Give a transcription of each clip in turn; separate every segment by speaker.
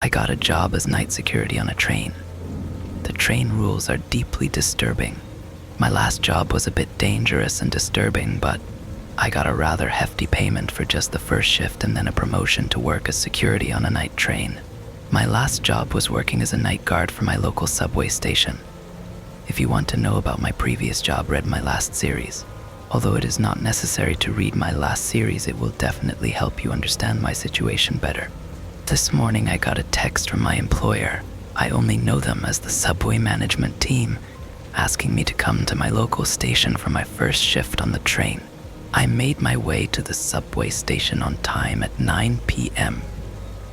Speaker 1: I got a job as night security on a train. The train rules are deeply disturbing. My last job was a bit dangerous and disturbing, but I got a rather hefty payment for just the first shift and then a promotion to work as security on a night train. My last job was working as a night guard for my local subway station. If you want to know about my previous job, read my last series. Although it is not necessary to read my last series, it will definitely help you understand my situation better. This morning I got a text from my employer. I only know them as the subway management team, asking me to come to my local station for my first shift on the train. I made my way to the subway station on time at 9 p.m.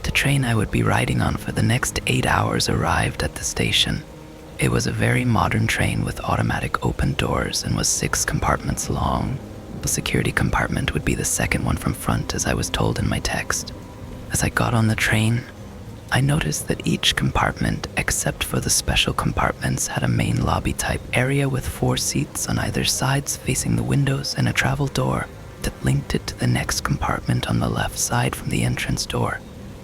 Speaker 1: The train I would be riding on for the next 8 hours arrived at the station. It was a very modern train with automatic open doors and was 6 compartments long. The security compartment would be the second one from front, as I was told in my text. As I got on the train, I noticed that each compartment, except for the special compartments, had a main lobby-type area with 4 seats on either sides facing the windows and a travel door that linked it to the next compartment on the left side from the entrance door.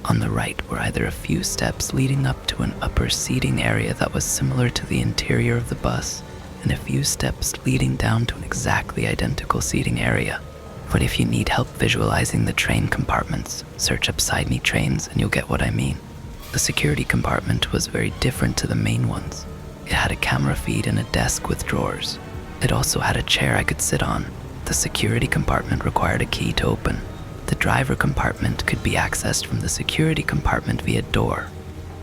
Speaker 1: On the right were either a few steps leading up to an upper seating area that was similar to the interior of the bus, and a few steps leading down to an exactly identical seating area. But if you need help visualizing the train compartments, search up Side Me Trains and you'll get what I mean. The security compartment was very different to the main ones. It had a camera feed and a desk with drawers. It also had a chair I could sit on. The security compartment required a key to open. The driver compartment could be accessed from the security compartment via door.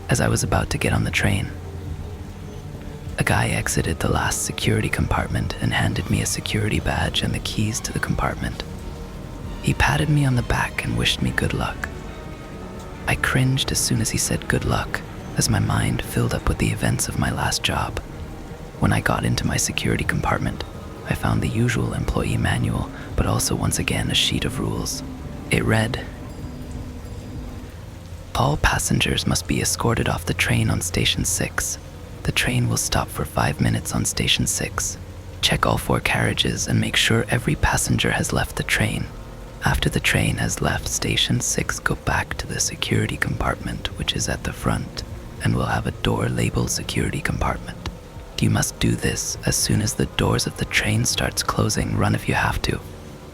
Speaker 1: As I was about to get on the train, a guy exited the last security compartment and handed me a security badge and the keys to the compartment. He patted me on the back and wished me good luck. I cringed as soon as he said good luck, as my mind filled up with the events of my last job. When I got into my security compartment, I found the usual employee manual, but also once again a sheet of rules. It read, "All passengers must be escorted off the train on Station 6. The train will stop for 5 minutes on Station 6. Check all 4 carriages and make sure every passenger has left the train. After the train has left Station 6, go back to the security compartment, which is at the front, and will have a door labeled security compartment. You must do this as soon as the doors of the train starts closing. Run if you have to.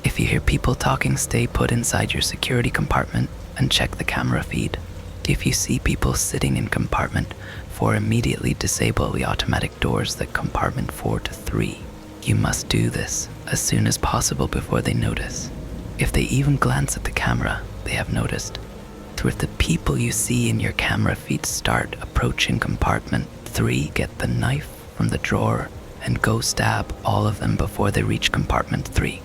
Speaker 1: If you hear people talking, stay put inside your security compartment and check the camera feed. If you see people sitting in compartment 4, immediately disable the automatic doors that compartment 4 to 3. You must do this as soon as possible before they notice. If they even glance at the camera, they have noticed. So if the people you see in your camera feed start approaching compartment 3, get the knife from the drawer and go stab all of them before they reach compartment 3.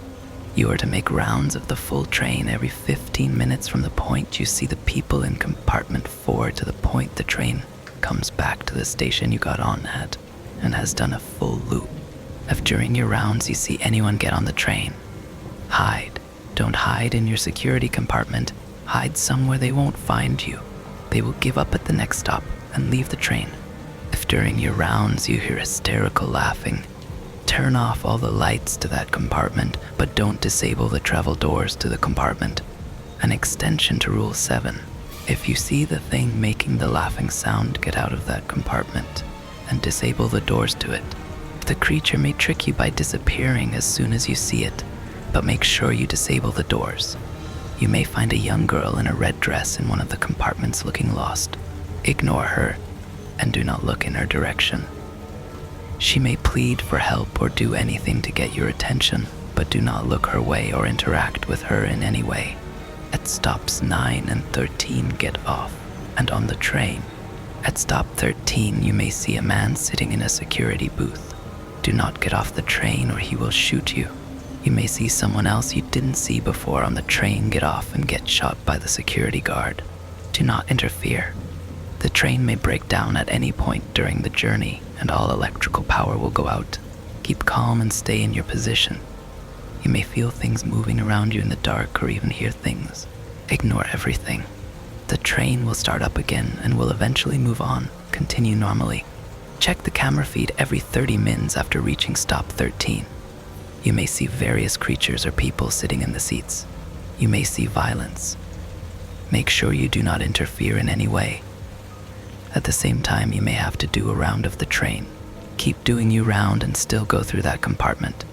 Speaker 1: You are to make rounds of the full train every 15 minutes from the point you see the people in compartment 4 to the point the train comes back to the station you got on at and has done a full loop. If during your rounds you see anyone get on the train, hide. Don't hide in your security compartment. Hide somewhere they won't find you. They will give up at the next stop and leave the train. If during your rounds you hear hysterical laughing, turn off all the lights to that compartment, but don't disable the travel doors to the compartment. An extension to Rule 7. If you see the thing making the laughing sound, get out of that compartment and disable the doors to it. The creature may trick you by disappearing as soon as you see it, but make sure you disable the doors. You may find a young girl in a red dress in one of the compartments looking lost. Ignore her and do not look in her direction. She may plead for help or do anything to get your attention, but do not look her way or interact with her in any way. At stops 9 and 13, get off and on the train. At stop 13, you may see a man sitting in a security booth. Do not get off the train or he will shoot you. You may see someone else you didn't see before on the train get off and get shot by the security guard. Do not interfere. The train may break down at any point during the journey and all electrical power will go out. Keep calm and stay in your position. You may feel things moving around you in the dark or even hear things. Ignore everything. The train will start up again and will eventually move on. Continue normally. Check the camera feed every 30 minutes after reaching stop 13. You may see various creatures or people sitting in the seats. You may see violence. Make sure you do not interfere in any way. At the same time, you may have to do a round of the train. Keep doing your round and still go through that compartment.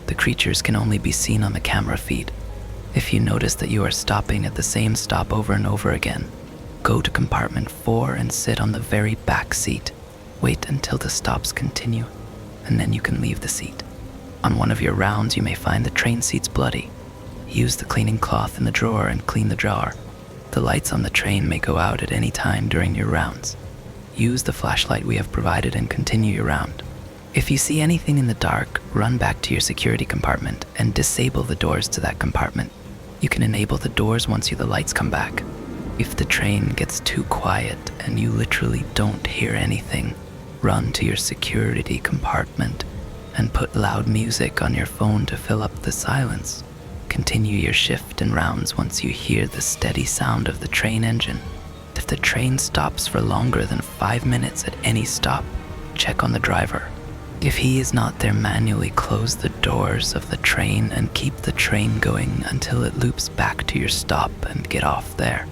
Speaker 1: The creatures can only be seen on the camera feed. If you notice that you are stopping at the same stop over and over again, go to compartment 4 and sit on the very back seat. Wait until the stops continue, and then you can leave the seat. On one of your rounds, you may find the train seats bloody. Use the cleaning cloth in the drawer and clean the jar. The lights on the train may go out at any time during your rounds. Use the flashlight we have provided and continue your round. If you see anything in the dark, run back to your security compartment and disable the doors to that compartment. You can enable the doors once the lights come back. If the train gets too quiet and you literally don't hear anything, run to your security compartment and put loud music on your phone to fill up the silence. Continue your shift and rounds once you hear the steady sound of the train engine. If the train stops for longer than 5 minutes at any stop, check on the driver. If he is not there, manually close the doors of the train and keep the train going until it loops back to your stop and get off there.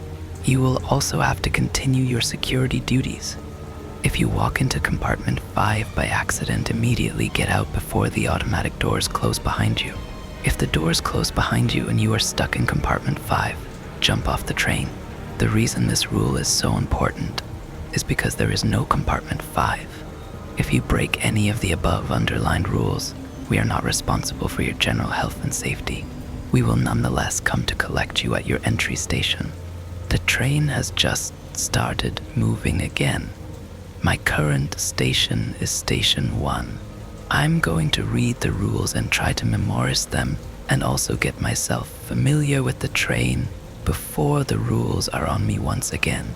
Speaker 1: You will also have to continue your security duties. If you walk into compartment 5 by accident, immediately get out before the automatic doors close behind you. If the doors close behind you and you are stuck in compartment 5, jump off the train. The reason this rule is so important is because there is no compartment 5. If you break any of the above underlined rules, we are not responsible for your general health and safety. We will nonetheless come to collect you at your entry station. The train has just started moving again. My current station is station 1. I'm going to read the rules and try to memorize them and also get myself familiar with the train before the rules are on me once again.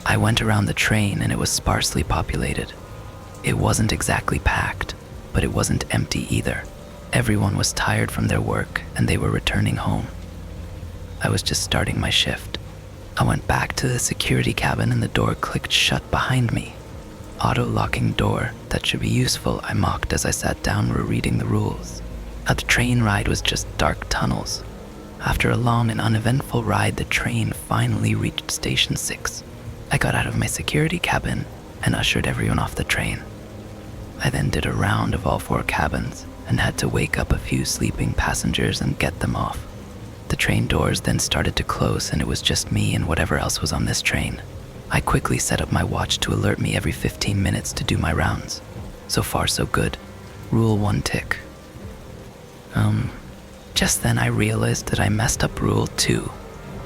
Speaker 1: I went around the train and it was sparsely populated. It wasn't exactly packed, but it wasn't empty either. Everyone was tired from their work and they were returning home. I was just starting my shift. I went back to the security cabin and the door clicked shut behind me. Auto-locking door, that should be useful, I mocked as I sat down rereading the rules. Now the train ride was just dark tunnels. After a long and uneventful ride, the train finally reached station 6. I got out of my security cabin and ushered everyone off the train. I then did a round of all 4 cabins and had to wake up a few sleeping passengers and get them off. The train doors then started to close and it was just me and whatever else was on this train. I quickly set up my watch to alert me every 15 minutes to do my rounds. So far so good. Rule 1 tick. Just then I realized that I messed up rule 2.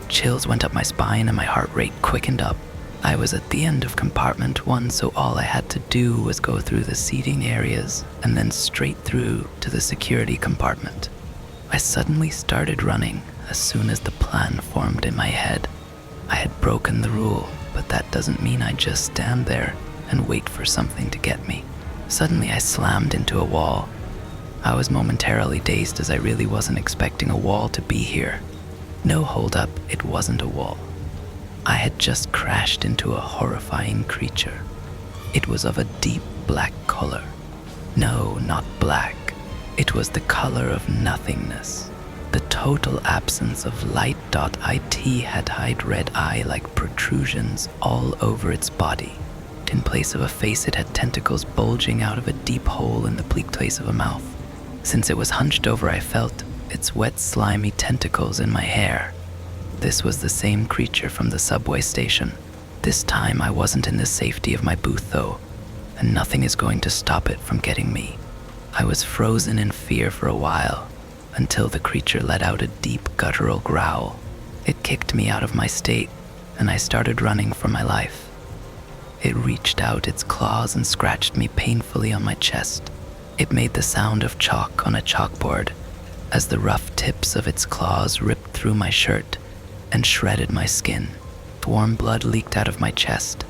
Speaker 1: Chills went up my spine and my heart rate quickened up. I was at the end of compartment 1, so all I had to do was go through the seating areas and then straight through to the security compartment. I suddenly started running as soon as the plan formed in my head. I had broken the rule, but that doesn't mean I just stand there and wait for something to get me. Suddenly I slammed into a wall. I was momentarily dazed as I really wasn't expecting a wall to be here. No, hold up, it wasn't a wall. I had just crashed into a horrifying creature. It was of a deep black color. No, not black. It was the color of nothingness. The total absence of light. It had hide red eye-like protrusions all over its body. In place of a face, it had tentacles bulging out of a deep hole in the bleak place of a mouth. Since it was hunched over, I felt its wet, slimy tentacles in my hair. This was the same creature from the subway station. This time I wasn't in the safety of my booth though, and nothing is going to stop it from getting me. I was frozen in fear for a while, until the creature let out a deep guttural growl. It kicked me out of my state, and I started running for my life. It reached out its claws and scratched me painfully on my chest. It made the sound of chalk on a chalkboard, as the rough tips of its claws ripped through my shirt and shredded my skin. Warm blood leaked out of my chest.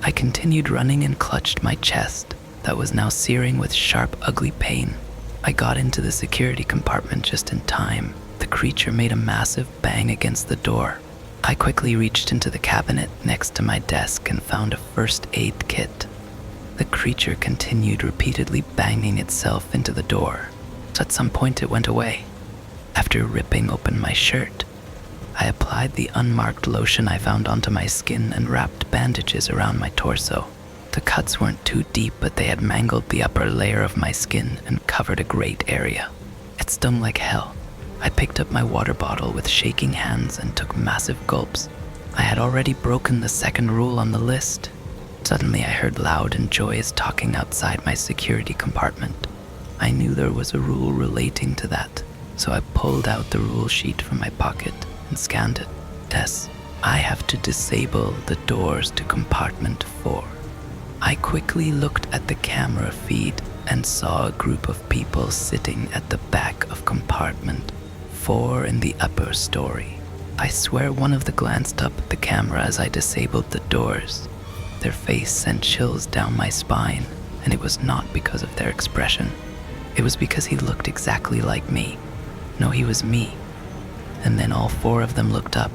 Speaker 1: I continued running and clutched my chest that was now searing with sharp, ugly pain. I got into the security compartment just in time. The creature made a massive bang against the door. I quickly reached into the cabinet next to my desk and found a first aid kit. The creature continued repeatedly banging itself into the door. So at some point it went away. After ripping open my shirt, I applied the unmarked lotion I found onto my skin and wrapped bandages around my torso. The cuts weren't too deep, but they had mangled the upper layer of my skin and covered a great area. It stung like hell. I picked up my water bottle with shaking hands and took massive gulps. I had already broken the second rule on the list. Suddenly I heard loud and joyous talking outside my security compartment. I knew there was a rule relating to that, so I pulled out the rule sheet from my pocket and scanned it. Yes, I have to disable the doors to compartment 4. I quickly looked at the camera feed and saw a group of people sitting at the back of compartment 4 in the upper story. I swear one of them glanced up at the camera as I disabled the doors. Their face sent chills down my spine, and it was not because of their expression. It was because he looked exactly like me. No, he was me. And then all 4 of them looked up.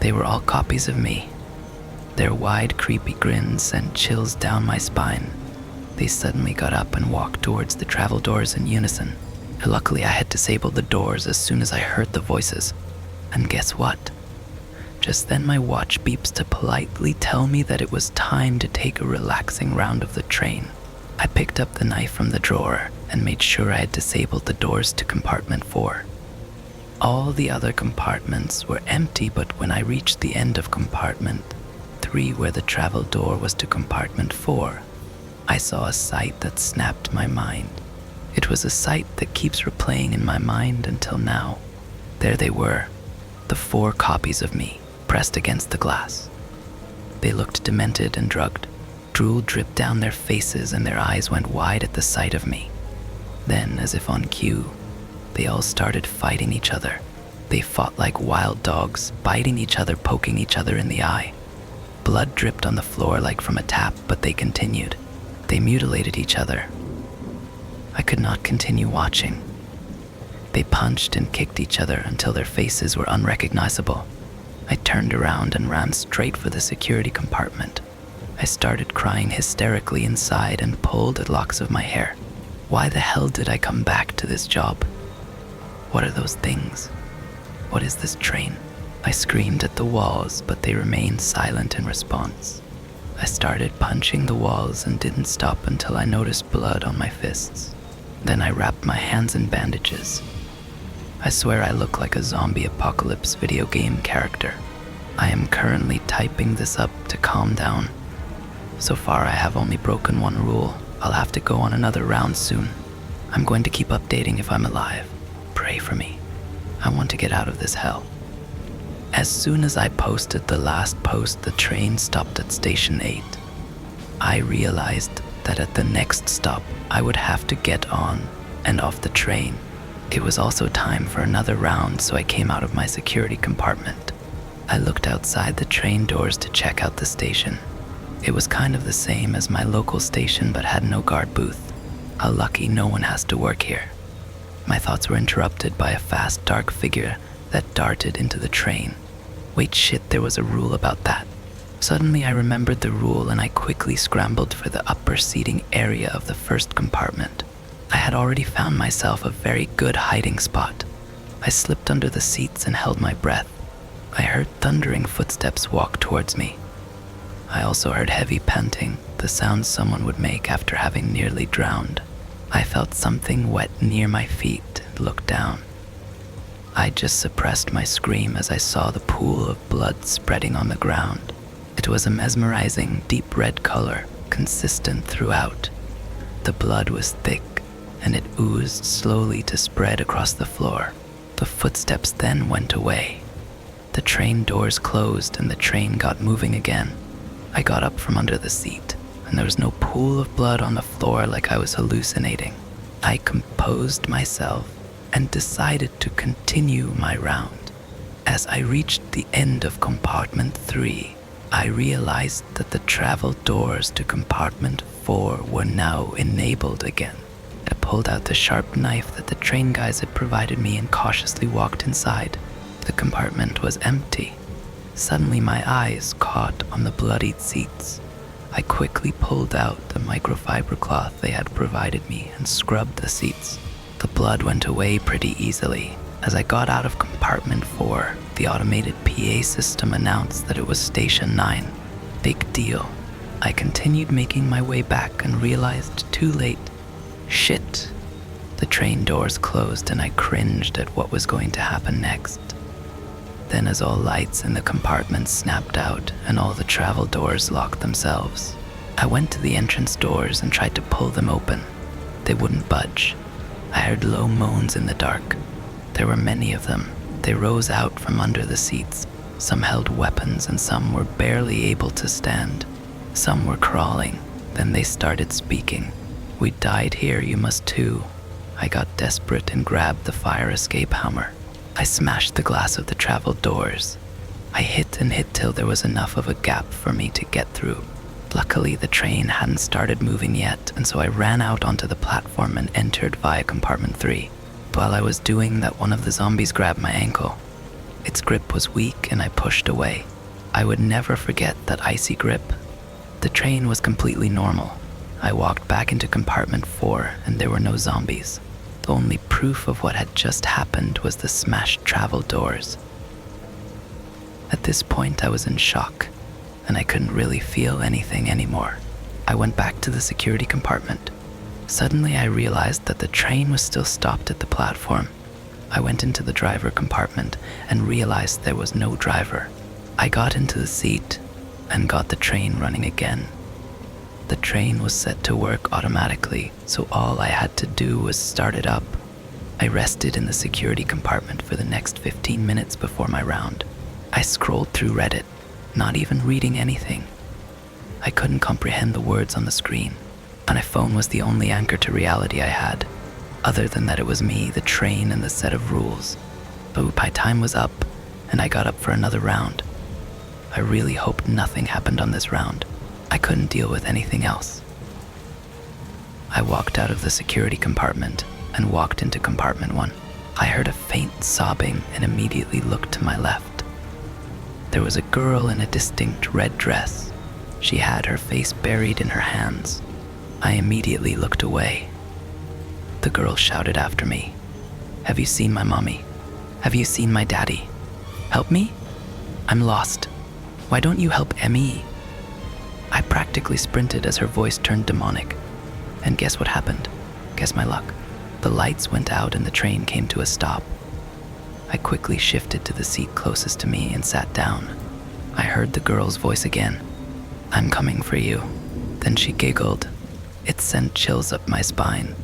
Speaker 1: They were all copies of me. Their wide, creepy grins sent chills down my spine. They suddenly got up and walked towards the travel doors in unison. Luckily, I had disabled the doors as soon as I heard the voices. And guess what? Just then my watch beeps to politely tell me that it was time to take a relaxing round of the train. I picked up the knife from the drawer and made sure I had disabled the doors to compartment 4. All the other compartments were empty, but when I reached the end of compartment 3, where the travel door was to compartment 4, I saw a sight that snapped my mind. It was a sight that keeps replaying in my mind until now. There they were, the 4 copies of me, pressed against the glass. They looked demented and drugged. Drool dripped down their faces and their eyes went wide at the sight of me. Then, as if on cue, they all started fighting each other. They fought like wild dogs, biting each other, poking each other in the eye. Blood dripped on the floor like from a tap, but they continued. They mutilated each other. I could not continue watching. They punched and kicked each other until their faces were unrecognizable. I turned around and ran straight for the security compartment. I started crying hysterically inside and pulled at locks of my hair. Why the hell did I come back to this job? What are those things? What is this train? I screamed at the walls, but they remained silent in response. I started punching the walls and didn't stop until I noticed blood on my fists. Then I wrapped my hands in bandages. I swear I look like a zombie apocalypse video game character. I am currently typing this up to calm down. So far I have only broken 1 rule. I'll have to go on another round soon. I'm going to keep updating if I'm alive. Pray for me. I want to get out of this hell. As soon as I posted the last post, the train stopped at station 8. I realized that at the next stop, I would have to get on and off the train. It was also time for another round, so I came out of my security compartment. I looked outside the train doors to check out the station. It was kind of the same as my local station, but had no guard booth. How lucky no one has to work here. My thoughts were interrupted by a fast, dark figure that darted into the train. Wait, shit, there was a rule about that. Suddenly I remembered the rule and I quickly scrambled for the upper seating area of the first compartment. I had already found myself a very good hiding spot. I slipped under the seats and held my breath. I heard thundering footsteps walk towards me. I also heard heavy panting, the sound someone would make after having nearly drowned. I felt something wet near my feet and looked down. I just suppressed my scream as I saw the pool of blood spreading on the ground. It was a mesmerizing, deep red color, consistent throughout. The blood was thick, and it oozed slowly to spread across the floor. The footsteps then went away. The train doors closed and the train got moving again. I got up from under the seat, and there was no pool of blood on the floor like I was hallucinating. I composed myself and decided to continue my round. As I reached the end of compartment 3, I realized that the travel doors to compartment 4 were now enabled again. I pulled out the sharp knife that the train guys had provided me and cautiously walked inside. The compartment was empty. Suddenly my eyes caught on the bloodied seats. I quickly pulled out the microfiber cloth they had provided me and scrubbed the seats. The blood went away pretty easily, As I got out of compartment 4, the automated PA system announced that it was Station 9. Big deal. I continued making my way back and realized too late. Shit. The train doors closed and I cringed at what was going to happen next. Then as all lights in the compartment snapped out and all the travel doors locked themselves, I went to the entrance doors and tried to pull them open. They wouldn't budge. I heard low moans in the dark. There were many of them. They rose out from under the seats. Some held weapons and some were barely able to stand. Some were crawling. Then they started speaking. "We died here, you must too." I got desperate and grabbed the fire escape hammer. I smashed the glass of the travel doors. I hit and hit till there was enough of a gap for me to get through. Luckily, the train hadn't started moving yet, and so I ran out onto the platform and entered via compartment 3. While I was doing that, one of the zombies grabbed my ankle. Its grip was weak and I pushed away. I would never forget that icy grip. The train was completely normal. I walked back into compartment 4 and there were no zombies. The only proof of what had just happened was the smashed travel doors. At this point, I was in shock, and I couldn't really feel anything anymore. I went back to the security compartment. Suddenly, I realized that the train was still stopped at the platform. I went into the driver compartment and realized there was no driver. I got into the seat and got the train running again. The train was set to work automatically, so all I had to do was start it up. I rested in the security compartment for the next 15 minutes before my round. I scrolled through Reddit, not even reading anything. I couldn't comprehend the words on the screen. My phone was the only anchor to reality I had, other than that it was me, the train, and the set of rules. But my time was up, and I got up for another round. I really hoped nothing happened on this round. I couldn't deal with anything else. I walked out of the security compartment and walked into compartment 1. I heard a faint sobbing and immediately looked to my left. There was a girl in a distinct red dress. She had her face buried in her hands. I immediately looked away. The girl shouted after me, "Have you seen my mommy? Have you seen my daddy? Help me? I'm lost. Why don't you help Emmy?" I practically sprinted as her voice turned demonic. And guess what happened? Guess my luck. The lights went out and the train came to a stop. I quickly shifted to the seat closest to me and sat down. I heard the girl's voice again. "I'm coming for you." Then she giggled. It sent chills up my spine.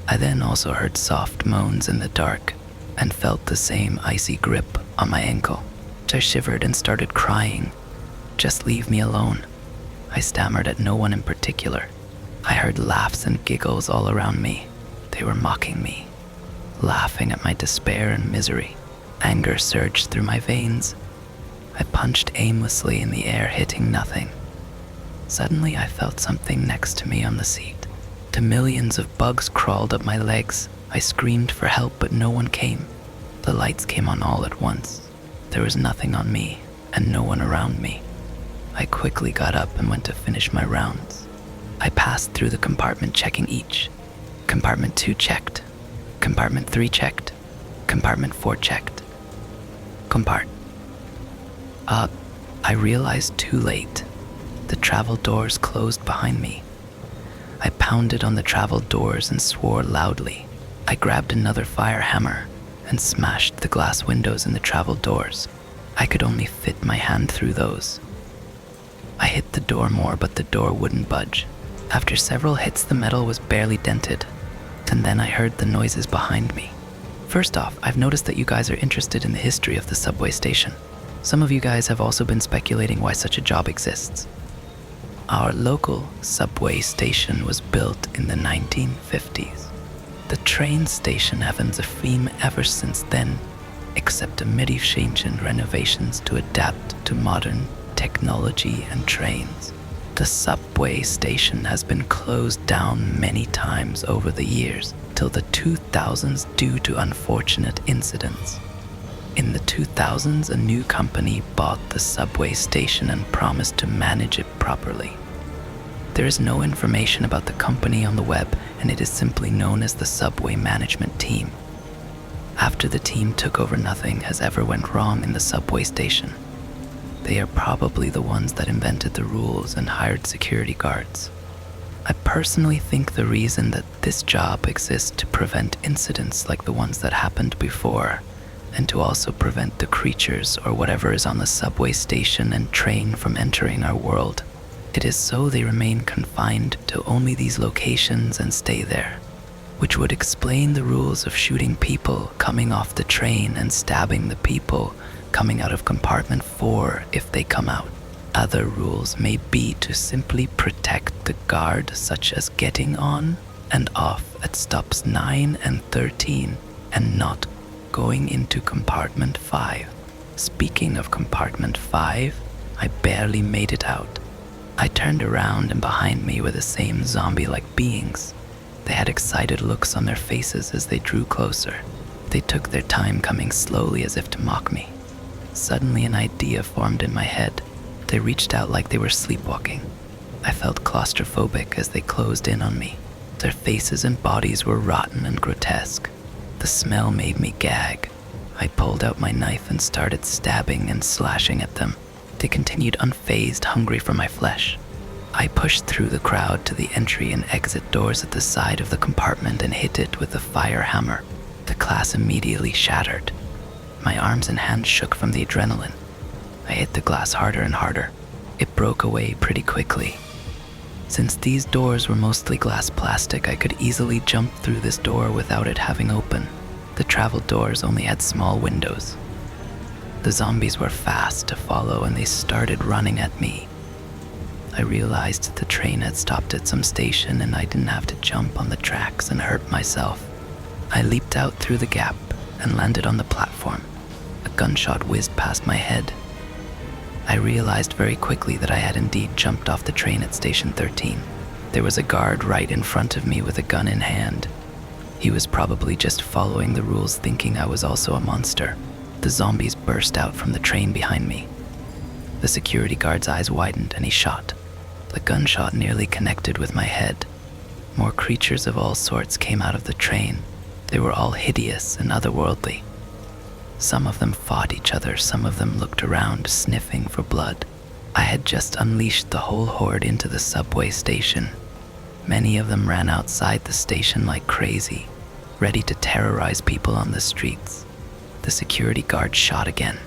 Speaker 1: I then also heard soft moans in the dark and felt the same icy grip on my ankle. I shivered and started crying. "Just leave me alone." I stammered at no one in particular. I heard laughs and giggles all around me. They were mocking me, laughing at my despair and misery. Anger surged through my veins. I punched aimlessly in the air, hitting nothing. Suddenly, I felt something next to me on the seat. The millions of bugs crawled up my legs. I screamed for help, but no one came. The lights came on all at once. There was nothing on me and no one around me. I quickly got up and went to finish my rounds. I passed through the compartment, checking each. Compartment 2 checked. Compartment 3 checked. Compartment 4 checked. I realized too late. The travel doors closed behind me. I pounded on the travel doors and swore loudly. I grabbed another fire hammer and smashed the glass windows in the travel doors. I could only fit my hand through those. I hit the door more, but the door wouldn't budge. After several hits, the metal was barely dented, and then I heard the noises behind me. First off, I've noticed that you guys are interested in the history of the subway station. Some of you guys have also been speculating why such a job exists. Our local subway station was built in the 1950s. The train station haven't a theme ever since then, except amid ancient renovations to adapt to modern technology and trains. The subway station has been closed down many times over the years, till the 2000s due to unfortunate incidents. In the 2000s, a new company bought the subway station and promised to manage it properly. There is no information about the company on the web, and it is simply known as the subway management team. After the team took over, nothing has ever went wrong in the subway station. They are probably the ones that invented the rules and hired security guards. I personally think the reason that this job exists to prevent incidents like the ones that happened before, and to also prevent the creatures or whatever is on the subway station and train from entering our world. It is so they remain confined to only these locations and stay there, which would explain the rules of shooting people coming off the train and stabbing the people coming out of compartment 4 if they come out. Other rules may be to simply protect the guard, such as getting on and off at stops 9 and 13 and not going into compartment 5. Speaking of compartment 5, I barely made it out. I turned around and behind me were the same zombie-like beings. They had excited looks on their faces as they drew closer. They took their time coming slowly as if to mock me. Suddenly an idea formed in my head. They reached out like they were sleepwalking. I felt claustrophobic as they closed in on me. Their faces and bodies were rotten and grotesque. The smell made me gag. I pulled out my knife and started stabbing and slashing at them. They continued unfazed, hungry for my flesh. I pushed through the crowd to the entry and exit doors at the side of the compartment and hit it with a fire hammer. The glass immediately shattered. My arms and hands shook from the adrenaline. I hit the glass harder and harder. It broke away pretty quickly. Since these doors were mostly glass plastic, I could easily jump through this door without it having open. The travel doors only had small windows. The zombies were fast to follow and they started running at me. I realized the train had stopped at some station and I didn't have to jump on the tracks and hurt myself. I leaped out through the gap and landed on the platform. A gunshot whizzed past my head. I realized very quickly that I had indeed jumped off the train at station 13. There was a guard right in front of me with a gun in hand. He was probably just following the rules, thinking I was also a monster. The zombies burst out from the train behind me. The security guard's eyes widened and he shot. The gunshot nearly connected with my head. More creatures of all sorts came out of the train. They were all hideous and otherworldly. Some of them fought each other, some of them looked around, sniffing for blood. I had just unleashed the whole horde into the subway station. Many of them ran outside the station like crazy, ready to terrorize people on the streets. The security guard shot again.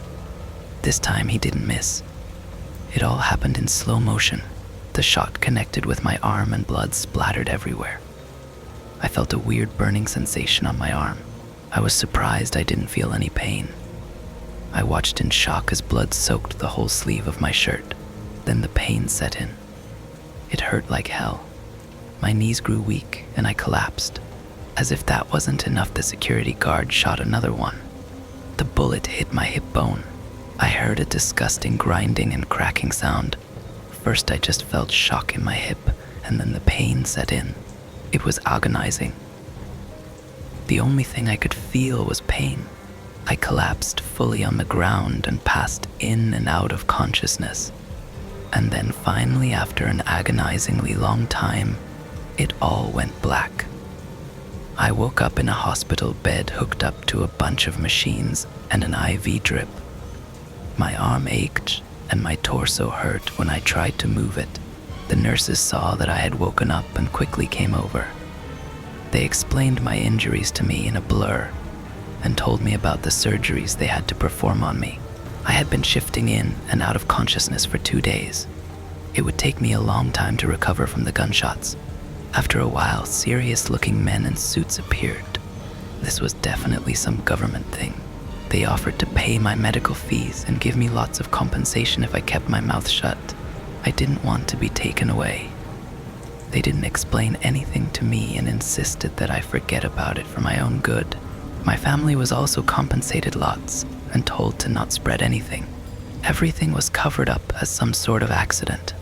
Speaker 1: This time he didn't miss. It all happened in slow motion. The shot connected with my arm and blood splattered everywhere. I felt a weird burning sensation on my arm. I was surprised I didn't feel any pain. I watched in shock as blood soaked the whole sleeve of my shirt. Then the pain set in. It hurt like hell. My knees grew weak and I collapsed. As if that wasn't enough, the security guard shot another one. The bullet hit my hip bone. I heard a disgusting grinding and cracking sound. First I just felt shock in my hip, and then the pain set in. It was agonizing. The only thing I could feel was pain. I collapsed fully on the ground and passed in and out of consciousness. And then finally, after an agonizingly long time, it all went black. I woke up in a hospital bed hooked up to a bunch of machines and an IV drip. My arm ached and my torso hurt when I tried to move it. The nurses saw that I had woken up and quickly came over. They explained my injuries to me in a blur and told me about the surgeries they had to perform on me. I had been shifting in and out of consciousness for 2 days. It would take me a long time to recover from the gunshots. After a while, serious-looking men in suits appeared. This was definitely some government thing. They offered to pay my medical fees and give me lots of compensation if I kept my mouth shut. I didn't want to be taken away. They didn't explain anything to me and insisted that I forget about it for my own good. My family was also compensated lots and told to not spread anything. Everything was covered up as some sort of accident.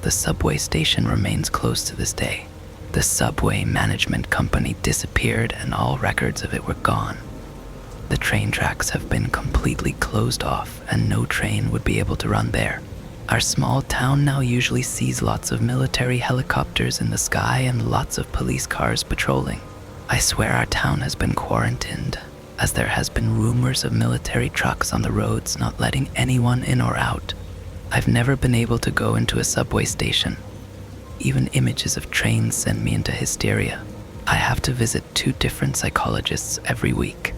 Speaker 1: The subway station remains closed to this day. The subway management company disappeared and all records of it were gone. The train tracks have been completely closed off and no train would be able to run there. Our small town now usually sees lots of military helicopters in the sky and lots of police cars patrolling. I swear our town has been quarantined. as there has been rumors of military trucks on the roads not letting anyone in or out. I've never been able to go into a subway station. Even images of trains send me into hysteria. I have to visit 2 different psychologists every week.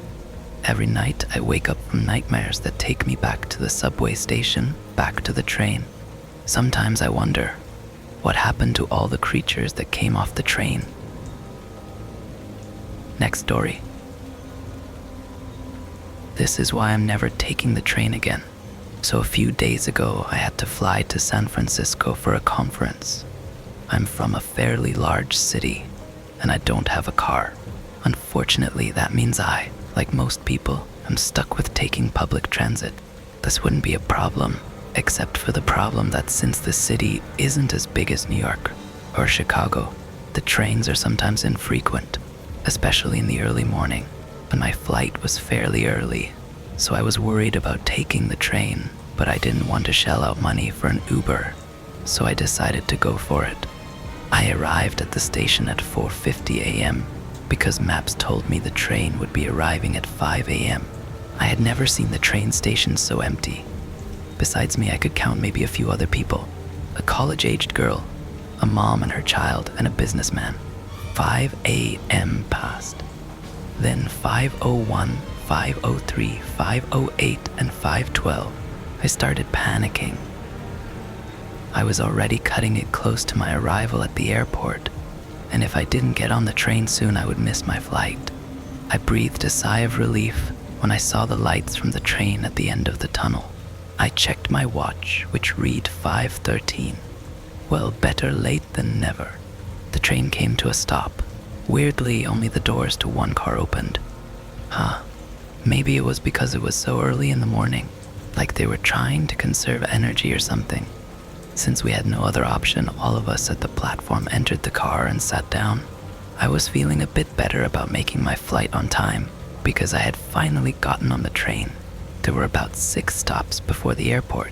Speaker 1: Every night I wake up from nightmares that take me back to the subway station, back to the train. Sometimes I wonder, what happened to all the creatures that came off the train? Next story. This is why I'm never taking the train again. So a few days ago, I had to fly to San Francisco for a conference. I'm from a fairly large city, and I don't have a car. Unfortunately, that means I, like most people, am stuck with taking public transit. This wouldn't be a problem, except for the problem that since the city isn't as big as New York or Chicago, the trains are sometimes infrequent, especially in the early morning. And my flight was fairly early, so I was worried about taking the train, but I didn't want to shell out money for an Uber, so I decided to go for it. I arrived at the station at 4:50 a.m. because maps told me the train would be arriving at 5 a.m. I had never seen the train station so empty. Besides me, I could count maybe a few other people. A college-aged girl, a mom and her child, and a businessman. 5 a.m. passed. Then 5:01, 5:03, 5:08, and 5:12. I started panicking. I was already cutting it close to my arrival at the airport, and if I didn't get on the train soon, I would miss my flight. I breathed a sigh of relief when I saw the lights from the train at the end of the tunnel. I checked my watch, which read 5:13. Well, better late than never. The train came to a stop. Weirdly, only the doors to one car opened. Maybe it was because it was so early in the morning, like they were trying to conserve energy or something. Since we had no other option, all of us at the platform entered the car and sat down. I was feeling a bit better about making my flight on time because I had finally gotten on the train. There were about 6 stops before the airport,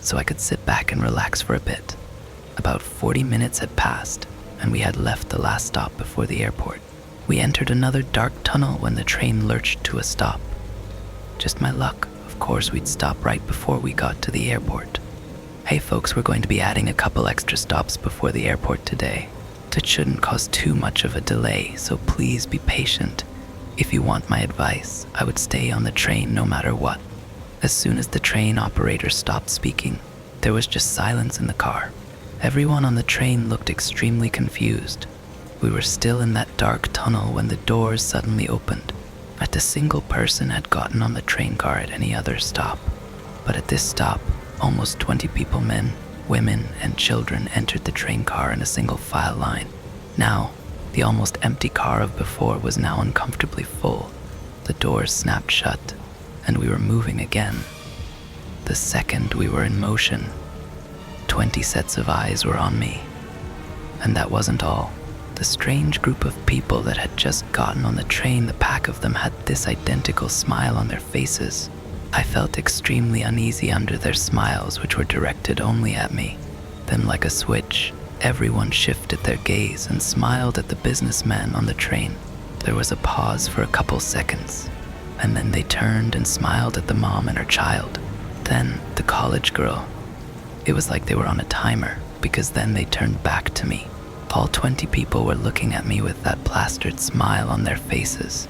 Speaker 1: so I could sit back and relax for a bit. About 40 minutes had passed, and we had left the last stop before the airport. We entered another dark tunnel when the train lurched to a stop. Just my luck, of course, we'd stop right before we got to the airport. Hey folks, we're going to be adding a couple extra stops before the airport today. That shouldn't cause too much of a delay, so please be patient. If you want my advice, I would stay on the train no matter what. As soon as the train operator stopped speaking, there was just silence in the car. Everyone on the train looked extremely confused. We were still in that dark tunnel when the doors suddenly opened. Not a single person had gotten on the train car at any other stop. But at this stop, almost 20 people, men, women, and children entered the train car in a single file line. Now, the almost empty car of before was now uncomfortably full. The doors snapped shut, and we were moving again. The second we were in motion, 20 sets of eyes were on me. And that wasn't all. The strange group of people that had just gotten on the train, the pack of them had this identical smile on their faces. I felt extremely uneasy under their smiles, which were directed only at me. Then, like a switch, everyone shifted their gaze and smiled at the businessman on the train. There was a pause for a couple seconds, and then they turned and smiled at the mom and her child. Then, the college girl. It was like they were on a timer, because then they turned back to me. All 20 people were looking at me with that plastered smile on their faces.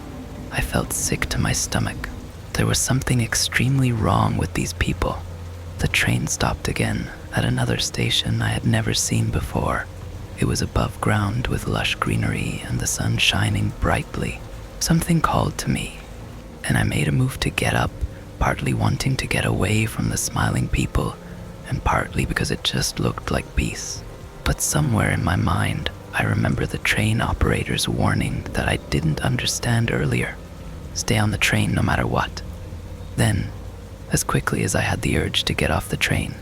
Speaker 1: I felt sick to my stomach. There was something extremely wrong with these people. The train stopped again at another station I had never seen before. It was above ground with lush greenery and the sun shining brightly. Something called to me, and I made a move to get up, partly wanting to get away from the smiling people, and partly because it just looked like peace. But somewhere in my mind, I remember the train operator's warning that I didn't understand earlier. Stay on the train no matter what. Then, as quickly as I had the urge to get off the train,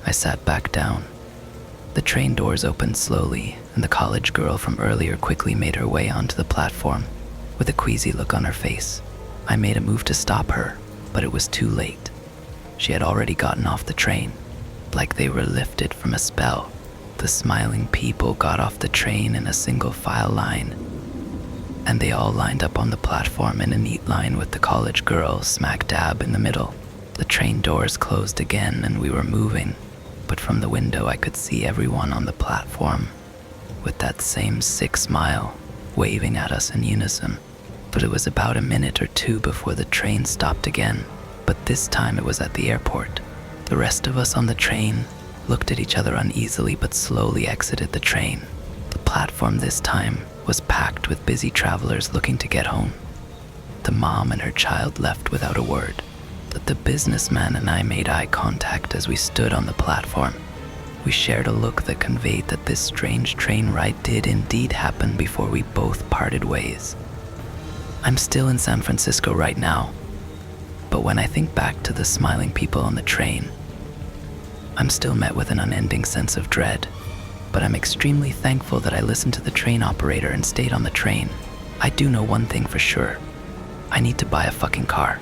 Speaker 1: I sat back down. The train doors opened slowly, and the college girl from earlier quickly made her way onto the platform, with a queasy look on her face. I made a move to stop her, but it was too late. She had already gotten off the train, like they were lifted from a spell. The smiling people got off the train in a single file line. and they all lined up on the platform in a neat line with the college girls smack dab in the middle. The train doors closed again and we were moving, but from the window I could see everyone on the platform with that same sick smile, waving at us in unison. But it was about a minute or two before the train stopped again, but this time it was at the airport. The rest of us on the train looked at each other uneasily but slowly exited the train. The platform this time was packed with busy travelers looking to get home. The mom and her child left without a word, but the businessman and I made eye contact as we stood on the platform. We shared a look that conveyed that this strange train ride did indeed happen before we both parted ways. I'm still in San Francisco right now, but when I think back to the smiling people on the train, I'm still met with an unending sense of dread. But I'm extremely thankful that I listened to the train operator and stayed on the train. I do know one thing for sure. I need to buy a fucking car.